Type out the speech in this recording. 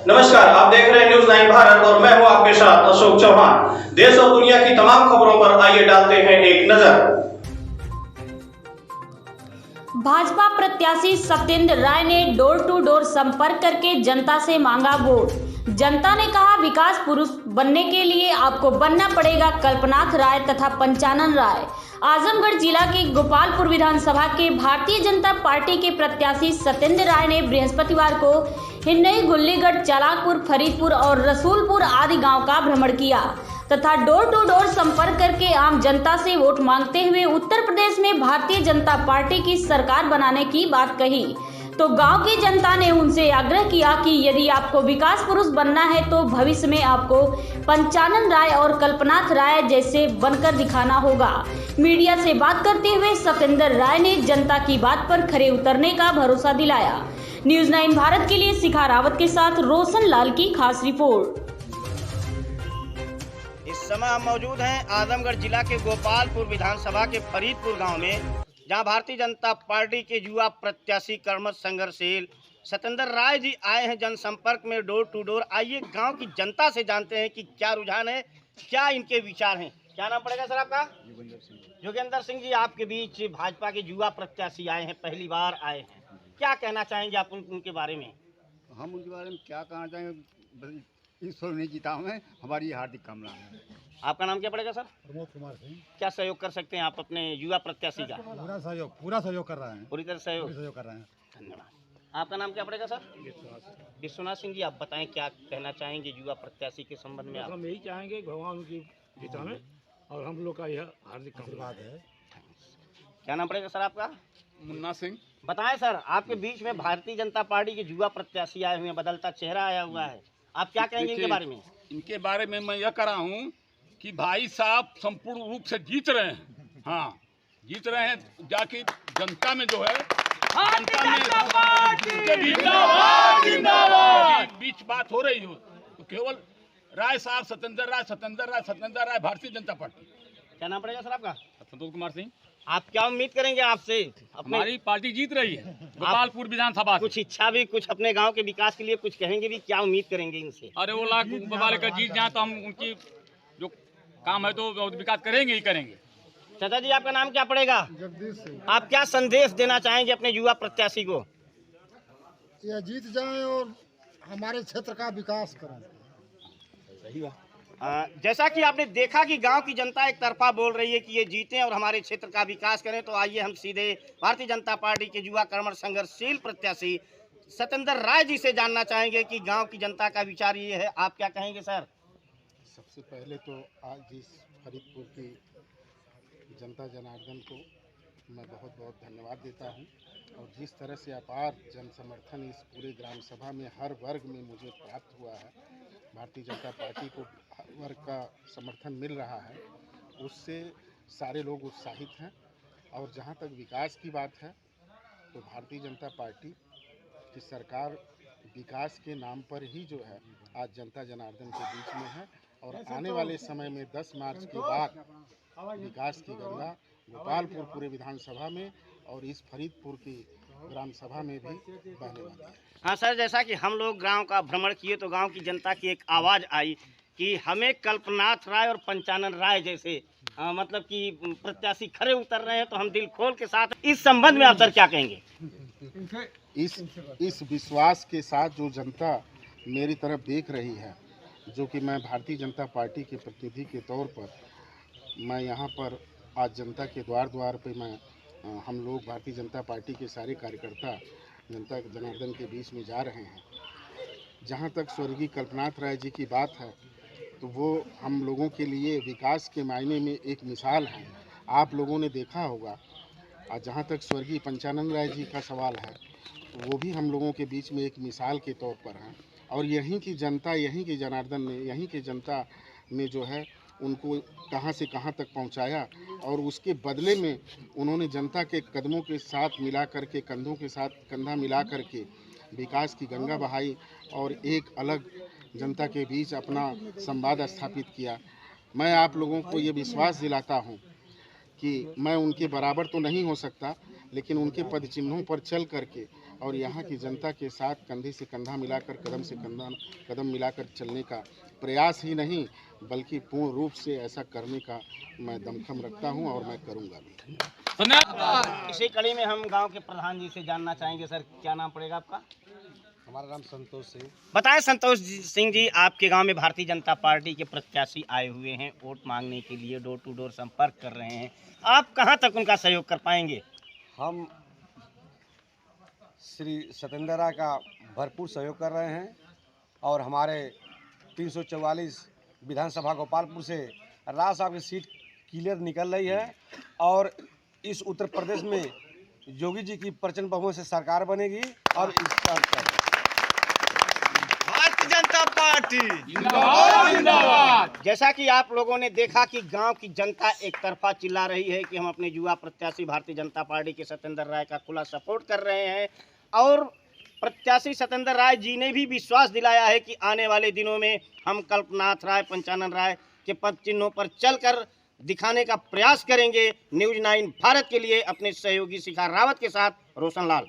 नमस्कार, आप देख रहे हैं न्यूज 9 भारत और मैं हूं आपके साथ अशोक चौहान। देश और दुनिया की तमाम खबरों पर आइए डालते हैं एक नजर। भाजपा प्रत्याशी सत्येंद्र राय ने डोर टू डोर संपर्क करके जनता से मांगा वोट। जनता ने कहा, विकास पुरुष बनने के लिए आपको बनना पड़ेगा कल्पनाथ राय तथा पंचानन राय। आजमगढ़ जिला के गोपालपुर विधानसभा के भारतीय जनता पार्टी के प्रत्याशी सत्येंद्र राय ने बृहस्पतिवार को हिन्नई, गुल्लीगढ़, चालाकपुर, फरीदपुर और रसूलपुर आदि गांव का भ्रमण किया तथा डोर टू डोर संपर्क करके आम जनता से वोट मांगते हुए उत्तर प्रदेश में भारतीय जनता पार्टी की सरकार बनाने की बात कही। तो गांव की जनता ने उनसे आग्रह किया कि यदि आपको विकास पुरुष बनना है तो भविष्य में आपको पंचानन राय और कल्पनाथ राय जैसे बनकर दिखाना होगा। मीडिया से बात करते हुए सत्येंद्र राय ने जनता की बात पर खरे उतरने का भरोसा दिलाया। न्यूज 9 भारत के लिए शिखा रावत के साथ रोशन लाल की खास रिपोर्ट। इस समय हम मौजूद हैं आजमगढ़ जिला के गोपालपुर विधानसभा के फरीदपुर गांव में, जहां भारतीय जनता पार्टी के युवा प्रत्याशी कर्मठ संघर्षशील सत्येंद्र राय जी आए हैं जनसंपर्क में डोर टू डोर। आइए गांव की जनता से जानते हैं कि क्या रुझान है, क्या इनके विचार हैं। क्या नाम पड़ेगा सर आपका? योगेंद्र सिंह जी, आपके बीच भाजपा के युवा प्रत्याशी आए हैं, पहली बार आए हैं, क्या कहना चाहेंगे आप उनके बारे में? हम उनके बारे में क्या कहना चाहेंगे, ईश्वर नहीं जीता हमें, हमारी हार्दिक कामना है। आपका नाम क्या पड़ेगा सर? प्रमोद कुमार सिंह। क्या सहयोग कर सकते हैं आप अपने युवा प्रत्याशी का? पूरा सहयोग कर रहे हैं, पूरी तरह सहयोग कर रहे हैं। धन्यवाद। आपका नाम क्या पड़ेगा सर? विश्वनाथ सिंह जी, आप बताएं क्या कहना चाहेंगे युवा प्रत्याशी के संबंध में? हम यही चाहेंगे भगवान की गीता में, और हम लोग का यह हार्दिक आशीर्वाद है। क्या नाम पड़ेगा सर आपका? मुन्ना सिंह। बताएं सर, आपके बीच में भारतीय जनता पार्टी के युवा प्रत्याशी आए हुए हैं, बदलता चेहरा आया हुआ है, आप क्या कहेंगे इनके बारे में? इनके बारे में मैं यह कर रहा हूँ कि भाई साहब संपूर्ण रूप से जीत रहे हैं। हाँ, जीत रहे हैं, जाके जनता में जो है बीच बात हो रही हो तो केवल राय साहब सत्येंद्र राय भारतीय जनता पार्टी। क्या नाम पड़ेगा सर आपका? संतोष कुमार सिंह। आप क्या उम्मीद करेंगे आपसे? हमारी पार्टी जीत रही है गोपालपुर विधानसभा। कुछ इच्छा भी, कुछ अपने गांव के विकास के लिए कुछ कहेंगे भी, क्या उम्मीद करेंगे इनसे? अरे वो लाख वाले का जीत जाए तो हम उनकी जो काम है तो विकास करेंगे ही करेंगे। चाचा जी, आपका नाम क्या पड़ेगा? जगदीश सिंह। आप क्या संदेश देना चाहेंगे अपने युवा प्रत्याशी को? यह जीत जाए और हमारे क्षेत्र का विकास करें। सही बात। जैसा कि आपने देखा कि गांव की जनता एक तरफा बोल रही है कि ये जीतें और हमारे क्षेत्र का विकास करें, तो आइए हम सीधे भारतीय जनता पार्टी के युवा कर्मठ संघर्षशील प्रत्याशी सत्येंद्र राय जी से जानना चाहेंगे कि गांव की जनता का विचार ये है। आप क्या कहेंगे सर? सबसे पहले तो आज इस फरीदपुर की जनता जनार्दन को मैं बहुत बहुत धन्यवाद देता हूं, और जिस तरह से अपार जन समर्थन इस पूरे ग्राम सभा में हर वर्ग में मुझे प्राप्त हुआ है, भारतीय जनता पार्टी को हर वर्ग का समर्थन मिल रहा है, उससे सारे लोग उत्साहित हैं। और जहां तक विकास की बात है तो भारतीय जनता पार्टी की सरकार विकास के नाम पर ही जो है आज जनता जनार्दन के बीच में है, और आने वाले समय में 10 मार्च के बाद विकास की गंगा गोपालपुर पूरे विधानसभा में और इस फरीदपुर की ग्राम सभा में भी बहने वाली है। हाँ सर, जैसा कि हम लोग गांव का भ्रमण किए तो गांव की जनता की एक आवाज़ आई कि हमें कल्पनाथ राय और पंचानन राय जैसे मतलब कि प्रत्याशी खड़े उतर रहे हैं, तो हम दिल खोल के साथ इस संबंध में आप सर क्या कहेंगे? इस विश्वास के साथ जो जनता मेरी तरफ देख रही है, जो कि मैं भारतीय जनता पार्टी के प्रतिनिधि के तौर पर मैं यहाँ पर आज जनता के द्वार द्वार पे हम लोग भारतीय जनता पार्टी के सारे कार्यकर्ता जनता जनार्दन के बीच में जा रहे हैं। जहाँ तक स्वर्गीय कल्पनाथ राय जी की बात है तो वो हम लोगों के लिए विकास के मायने में एक मिसाल है, आप लोगों ने देखा होगा। और जहाँ तक स्वर्गीय पंचानन राय जी का सवाल है तो वो भी हम लोगों के बीच में एक मिसाल के तौर पर हैं, और यहीं की जनता, यहीं के जनार्दन ने, यहीं के जनता ने जो है उनको कहां से कहां तक पहुंचाया, और उसके बदले में उन्होंने जनता के कदमों के साथ मिला करके, कंधों के साथ कंधा मिला करके विकास की गंगा बहाई और एक अलग जनता के बीच अपना संवाद स्थापित किया। मैं आप लोगों को ये विश्वास दिलाता हूं कि मैं उनके बराबर तो नहीं हो सकता, लेकिन उनके पद चिन्हों पर चल करके और यहाँ की जनता के साथ कंधे से कंधा मिलाकर, कदम से कदम मिलाकर चलने का प्रयास ही नहीं बल्कि पूर्ण रूप से ऐसा करने का मैं दमखम रखता हूँ और मैं करूँगा भी। इसी कड़ी में हम गांव के प्रधान जी से जानना चाहेंगे। सर, क्या नाम पड़ेगा आपका? हमारा नाम संतोष सिंह। बताएं संतोष सिंह जी, आपके गांव में भारतीय जनता पार्टी के प्रत्याशी आए हुए हैं, वोट मांगने के लिए डोर टू डोर संपर्क कर रहे हैं। आप कहां तक उनका सहयोग कर पाएंगे? हम श्री सत्येंद्र राय का भरपूर सहयोग कर रहे हैं और हमारे 344 विधानसभा गोपालपुर से राज साहब की सीट क्लियर निकल रही है और इस उत्तर प्रदेश में योगी जी की प्रचंड बहुमत से सरकार बनेगी और इसका भारतीय जनता पार्टी जिंदाबाद। जैसा कि आप लोगों ने देखा कि गांव की जनता एक तरफा चिल्ला रही है कि हम अपने युवा प्रत्याशी भारतीय जनता पार्टी के सत्येंद्र राय का खुला सपोर्ट कर रहे हैं और प्रत्याशी सत्येंद्र राय जी ने भी विश्वास दिलाया है कि आने वाले दिनों में हम कल्पनाथ राय, पंचानन राय के पद चिन्हों पर चलकर दिखाने का प्रयास करेंगे। न्यूज़ 9 भारत के लिए अपने सहयोगी शिखा रावत के साथ रोशन लाल।